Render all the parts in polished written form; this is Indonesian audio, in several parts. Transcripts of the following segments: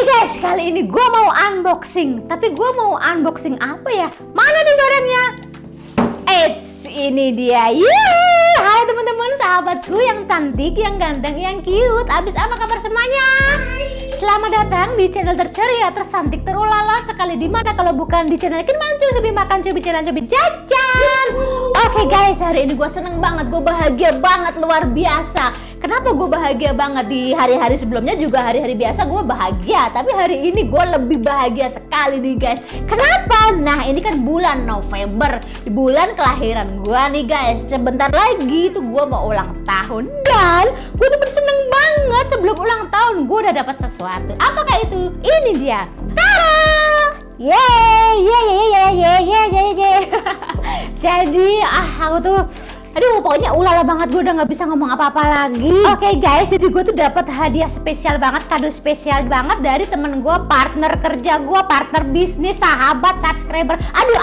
guys, kali ini gue mau unboxing. Tapi gue mau unboxing apa ya? Mana nih barangnya? Eits, ini dia. Yeay! Hai teman-teman, sahabatku yang cantik, yang ganteng, yang cute. Abis apa kabar semuanya? Selamat datang di channel terceria, tersantik, terulala sekali di mana kalau bukan di channel Kin Mancu, Subi Makan, Cubi Jalan, Cubi Jajan. Oke guys, hari ini gue seneng banget, gue bahagia banget, luar biasa. Kenapa gue bahagia banget? Di hari-hari sebelumnya juga hari-hari biasa gue bahagia, tapi hari ini gue lebih bahagia sekali nih guys. Kenapa? Nah ini kan bulan November, di bulan kelahiran gue nih guys. Sebentar lagi tuh gue mau ulang tahun, dan gue tuh seneng banget sebelum ulang tahun gue udah dapat sesuatu. Apakah itu? Ini dia. Tada! Yeay. Jadi aku tuh pokoknya ulala banget, gue udah nggak bisa ngomong apa-apa lagi. Oke guys, jadi gue tuh dapat hadiah spesial banget, kado spesial banget dari temen gue, partner kerja gue, partner bisnis, sahabat, subscriber.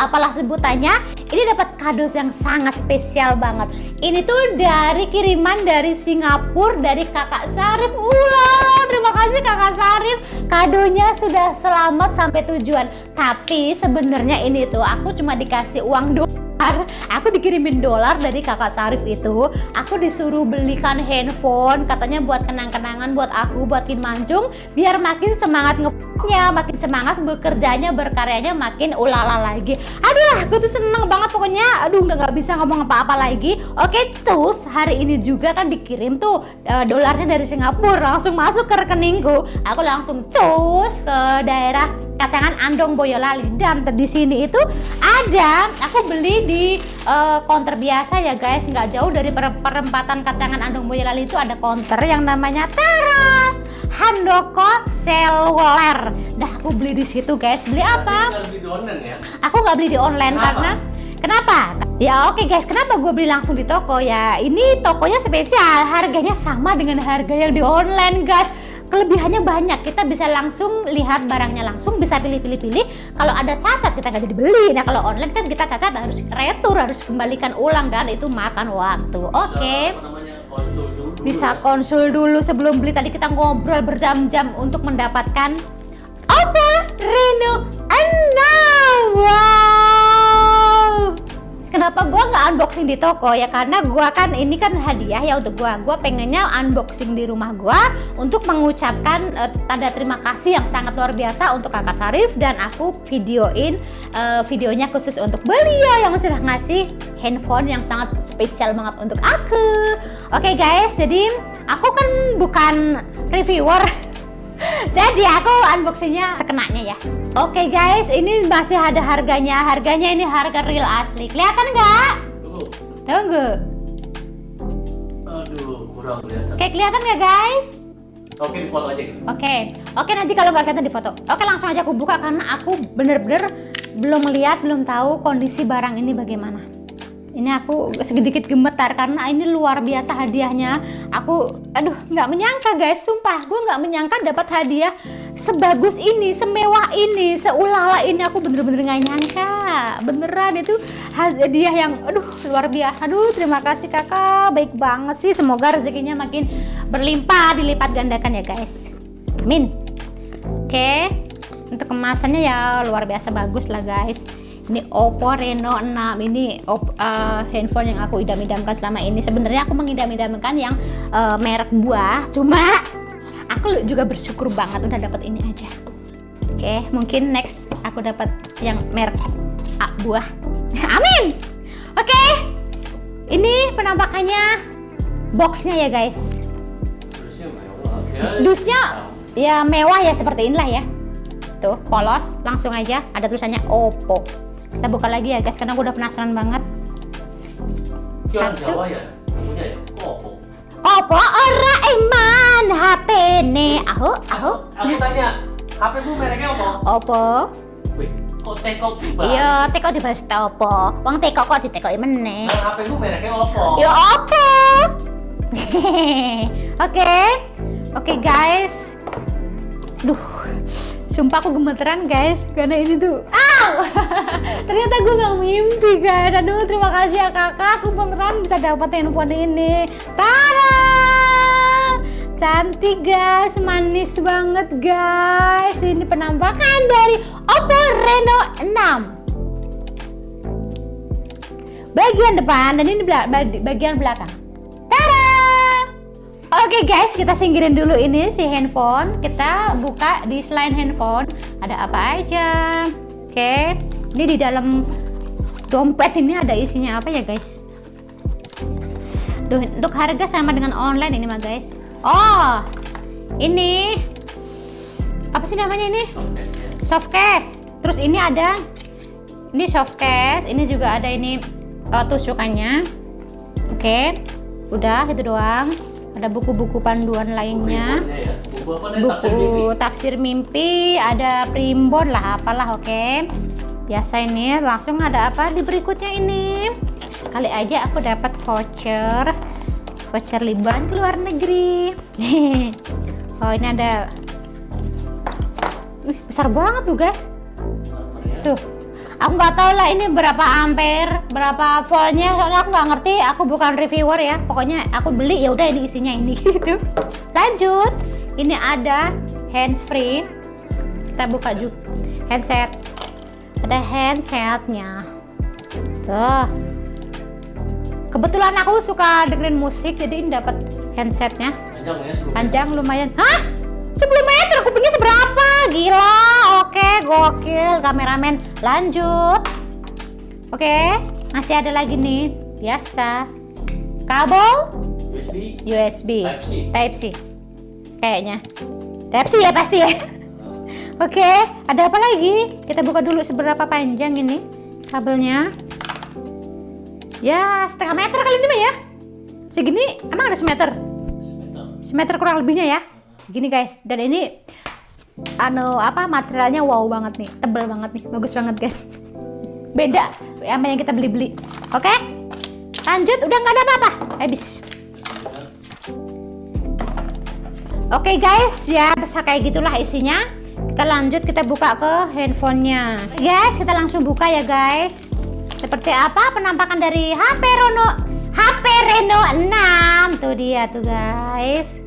Apalah sebutannya. Ini dapat kado yang sangat spesial banget. Ini tuh dari kiriman dari Singapura, dari Kakak Sarif. Ulala, terima kasih Kakak Sarif. Kadonya sudah selamat sampai tujuan. Tapi sebenarnya ini tuh aku cuma dikasih uang dolar. Aku dikirimin dolar dari Kakak Sarif itu. Aku disuruh belikan handphone, katanya buat kenang-kenangan buat aku, buat Kin Mancung, biar makin semangat ngepnya, makin semangat bekerjanya, berkaryanya, makin ulala lagi. Aku tuh seneng banget pokoknya. Udah nggak bisa ngomong apa-apa lagi. Oke, terus hari ini juga kan dikirim tuh dolarnya dari Singapura, langsung masuk ke rekeningku. Aku langsung cus ke daerah Kacangan Andong Boyolali, dan di sini itu ada, aku beli di counter biasa ya guys, nggak jauh dari perempatan Kacangan Andong Boyolali itu ada counter yang namanya Tara Handoko Seluler. Nah aku beli di situ guys. Beli apa? Aku nggak beli di online. Kenapa? Karena kenapa? Ya oke guys, kenapa gue beli langsung di toko ya? Ini tokonya spesial, harganya sama dengan harga yang di online guys. Kelebihannya banyak, kita bisa langsung lihat barangnya, langsung bisa pilih-pilih. Kalau ada cacat kita nggak jadi beli. Nah kalau online kan kita cacat harus retur, harus kembalikan ulang, dan itu makan waktu. Oke. Bisa konsul dulu sebelum beli. Tadi kita ngobrol berjam-jam untuk mendapatkan Oppo Reno 6. Wow. Kenapa gue nggak unboxing di toko ya? Karena gue kan ini kan hadiah ya untuk gue. Gue pengennya unboxing di rumah gue untuk mengucapkan tanda terima kasih yang sangat luar biasa untuk Kakak Sarif, dan aku videoin videonya khusus untuk beliau yang sudah ngasih handphone yang sangat spesial banget untuk aku. Oke guys, jadi aku kan bukan reviewer. Jadi aku unboxingnya sekenanya ya. Oke guys, ini masih ada harganya. Harganya ini harga real asli. Kelihatan nggak? Tunggu. Aduh, kurang kelihatan. Oke, kelihatan nggak guys? Oke, difoto aja gitu. Oke, nanti kalau nggak kelihatan di foto. Oke, langsung aja aku buka karena aku bener-bener belum lihat, belum tahu kondisi barang ini bagaimana. Ini aku sedikit gemetar karena ini luar biasa hadiahnya. Aku nggak menyangka guys, sumpah gue nggak menyangka dapat hadiah sebagus ini, semewah ini, seulala ini. Aku bener-bener nggak nyangka, beneran itu hadiah yang luar biasa. Terima kasih kakak, baik banget sih. Semoga rezekinya makin berlimpah, dilipat gandakan ya guys, amin. Oke, untuk kemasannya ya luar biasa bagus lah guys. Ini Oppo Reno 6, ini handphone yang aku idam-idamkan selama ini. Sebenarnya aku mengidam-idamkan yang merek buah, cuma aku juga bersyukur banget udah dapat ini aja. Oke, mungkin next aku dapat yang merek buah. Amin. Oke, ini penampakannya boxnya ya guys. Dusnya ya mewah ya, seperti inilah ya. Tuh, polos, langsung aja ada tulisannya Oppo. Kita buka lagi ya guys, karena gue udah penasaran banget. Orang Jawa ya, punya ya? Oppo ora iman HP ne. Aku tanya, HP bu mereknya apa? Oppo. Wih, kok teko banget? Iya, teko dibahas Oppo. Wong teko kok diteko meneh. Nah, HP bu mereknya Oppo. Ya Oppo. Oke guys. Sumpah aku gemeteran guys, karena ini tuh ternyata gue gak mimpi guys. Terima kasih ya kakak, aku beneran bisa dapat handphone ini. Tada! Cantik guys, manis banget guys. Ini penampakan dari Oppo Reno 6. Bagian depan dan ini bagian belakang. Tada! Oke guys, kita singkirin dulu ini si handphone. Kita buka di selain handphone ada apa aja. Oke, ini di dalam dompet ini ada isinya apa ya guys? Duh, untuk harga sama dengan online ini mah guys. Oh, ini apa sih namanya ini? Softcase. Terus ini ada ini softcase. Ini juga ada ini tusukannya. Oke, udah itu doang. Ada buku-buku panduan lainnya. Buku tafsir mimpi, ada primbon lah, apalah. Oke. Biasa ini langsung ada apa di berikutnya ini? Kali aja aku dapat voucher liburan ke luar negeri. Oh, ini ada. Besar banget tuh guys. Tuh. Aku nggak tahu lah ini berapa ampere, berapa voltnya, soalnya aku nggak ngerti. Aku bukan reviewer ya. Pokoknya aku beli ya udah ini isinya ini gitu. Lanjut. Ini ada handsfree. Kita buka juga handset. Ada handsetnya. Tuh. Kebetulan aku suka dengerin musik, jadi ini dapat handsetnya. Panjang lumayan. Hah? 10 meter, kupingnya seberapa? Gila. Oke, gokil kameramen. Lanjut. Oke, masih ada lagi nih. Biasa. Kabel USB. Type-C. Kayaknya. Type-C ya pasti ya. Oke, ada apa lagi? Kita buka dulu seberapa panjang ini kabelnya. Ya, setengah meter kali ini mah ya. Segini, emang ada semeter? Semeter kurang lebihnya ya. Segini guys. Dan ini materialnya wow banget nih, tebal banget nih, bagus banget guys. Beda sama yang kita beli-beli. Oke, lanjut. Udah nggak ada apa-apa, habis. Oke guys, ya bisa kayak gitulah isinya. Kita lanjut, kita buka ke handphonenya. Guys, kita langsung buka ya guys. Seperti apa penampakan dari HP Reno 6. Tuh dia tuh guys.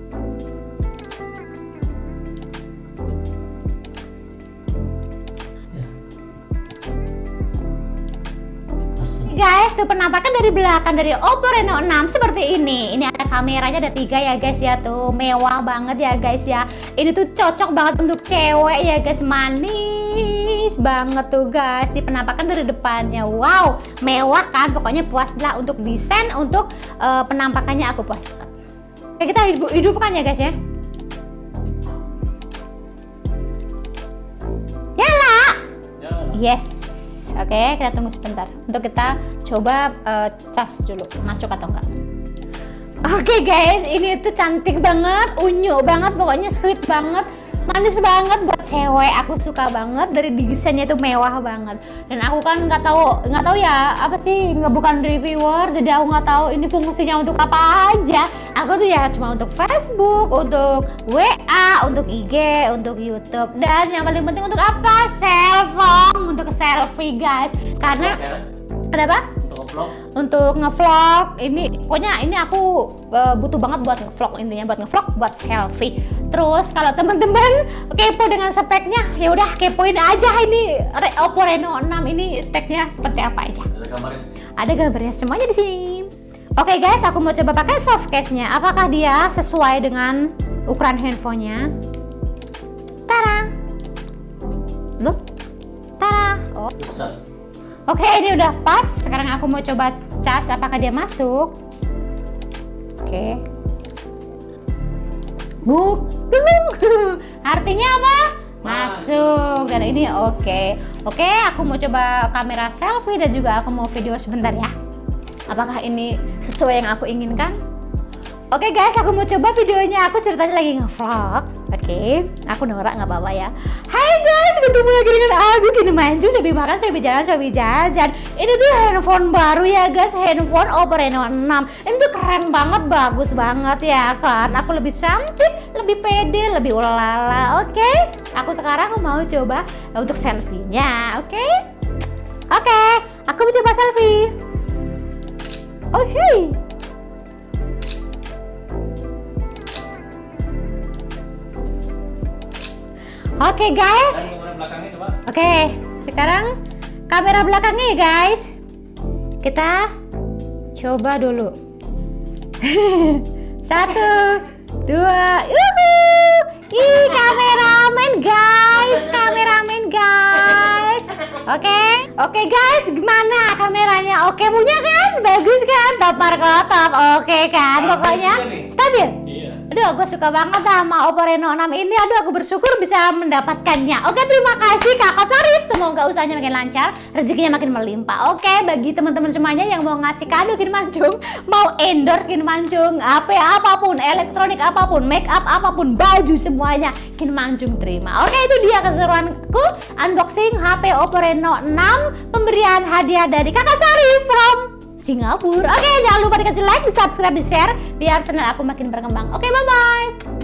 Guys, tuh penampakan dari belakang dari Oppo Reno 6 seperti ini. Ini ada kameranya, ada 3 ya guys ya. Tuh mewah banget ya guys ya. Ini tuh cocok banget untuk cewek ya guys. Manis banget tuh guys. Di penampakan dari depannya. Wow, mewah kan. Pokoknya puas lah untuk desain, untuk penampakannya aku puas banget. Oke, kita hidupkan ya guys ya. Nyala. Yes. Oke, kita tunggu sebentar untuk kita coba cas dulu masuk atau enggak. Oke guys, ini tuh cantik banget, unyu banget, pokoknya sweet banget, manis banget buat cewek. Aku suka banget, dari desainnya tuh mewah banget. Dan aku kan nggak tahu ya apa sih, bukan reviewer, jadi aku nggak tahu ini fungsinya untuk apa aja. Aku tuh ya cuma untuk Facebook, untuk WA, untuk IG, untuk YouTube, dan yang paling penting untuk apa? Cellphone, untuk selfie guys. Karena kenapa? Untuk ngevlog. Ini pokoknya ini aku butuh banget buat ngevlog, intinya buat ngevlog, buat selfie. Terus kalau teman-teman kepo dengan speknya, ya udah kepoin aja ini Oppo Reno 6 ini speknya seperti apa aja. Ada gambarnya semuanya di sini. Oke guys, aku mau coba pakai soft case-nya. Apakah dia sesuai dengan ukuran handphonenya? Tada. Loh. Tada. Oh. Oke, ini udah pas. Sekarang aku mau coba cas apakah dia masuk. Oke. Artinya apa? Masuk. Dan ini oke. Oke, aku mau coba kamera selfie dan juga aku mau video sebentar ya. Apakah ini sesuai yang aku inginkan? Oke guys, aku mau coba videonya. Aku ceritanya lagi nge-vlog. Oke, aku norak nggak apa-apa ya. Hai guys, ketemu lagi dengan aku. Gini maju, sambil makan, sambil jalan, sambil jajan. Ini tuh handphone baru ya guys, handphone Oppo Reno 6. Ini tuh keren banget, bagus banget ya kan. Aku lebih cantik, lebih pede, lebih ulala. Oke, aku sekarang mau coba untuk selfie-nya. Oke, aku mau coba selfie. Oke. Oke guys. Dan kamera belakangnya coba. Oke, sekarang kamera belakangnya ya guys. Kita coba dulu. 1, 2, yuhu. Ih, kameramen guys. Oke guys, gimana kameranya? Oke punya kan? Bagus kan? Topar kelotop. Oke kan? Pokoknya stabil. Iya. Aduh, aku suka banget sama Oppo Reno 6 ini. Aduh, aku bersyukur bisa mendapatkannya. Oke, terima kasih Kakak Sarif. Semoga usahanya makin lancar, rezekinya makin melimpah. Oke, bagi teman-teman semuanya yang mau ngasih kado Kin Mancung, mau endorse Kin Mancung, HP apapun, elektronik apapun, make up apapun, baju semuanya, Kin Mancung terima. Oke, itu dia keseruanku unboxing HP Oppo Reno 6, pemberian hadiah dari Kakak Sarif from Singapura. Oke, jangan lupa dikasih like, di subscribe, di share biar channel aku makin berkembang. Oke, bye bye.